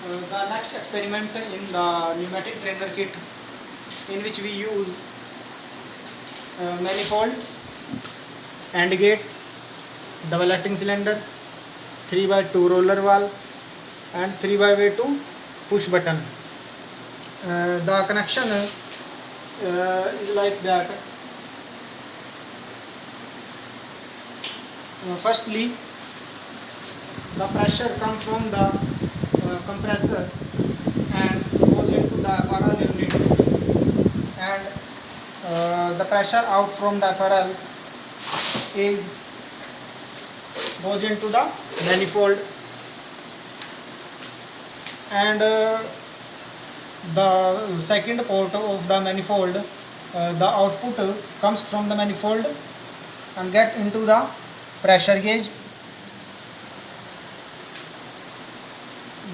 The next experiment in the pneumatic trainer kit, in which we use manifold, AND gate, double acting cylinder, 3x2 roller valve and 3x2 push button. The connection is like that. Firstly, the pressure comes from the compressor and goes into the FRL unit, and the pressure out from the FRL goes into the manifold, and the second port of the manifold, the output comes from the manifold and get into the pressure gauge.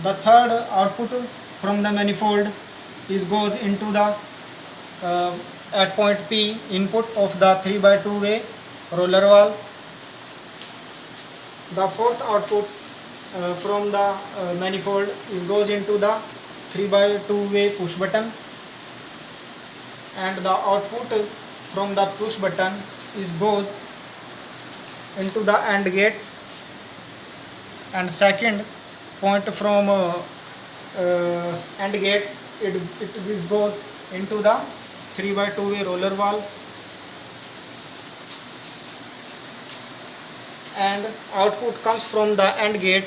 The third output from the manifold goes into the at point P input of the 3x2 way roller valve. The fourth output from the manifold goes into the 3x2 way push button, and the output from the push button goes into the AND gate, and second point from AND gate it goes into the 3x2 way roller valve, and output comes from the AND gate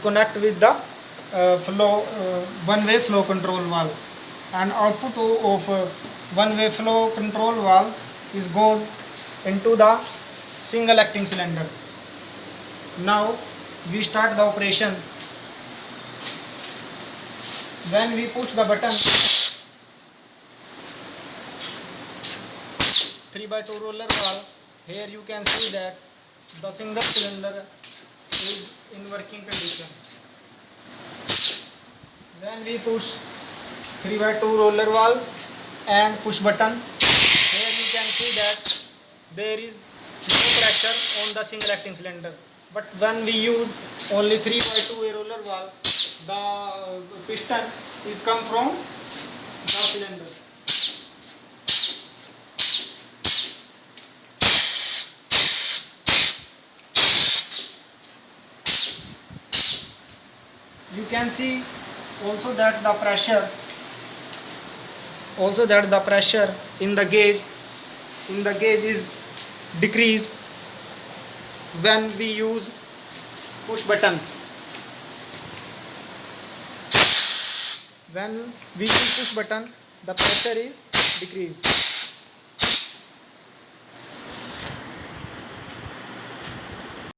connect with the one way flow control valve, and output of one way flow control valve goes into the single acting cylinder. Now we start the operation. When we push the button, 3x2 roller valve, here you can see that the single cylinder is in working condition. When we push 3x2 roller valve and push button, here you can see that there is no pressure on the single acting cylinder. But when we use only 3x2 roller valve, the piston is come from the cylinder. You can see also that the pressure in the gauge is decreased when we use push button. When we use push button, the pressure is decreased.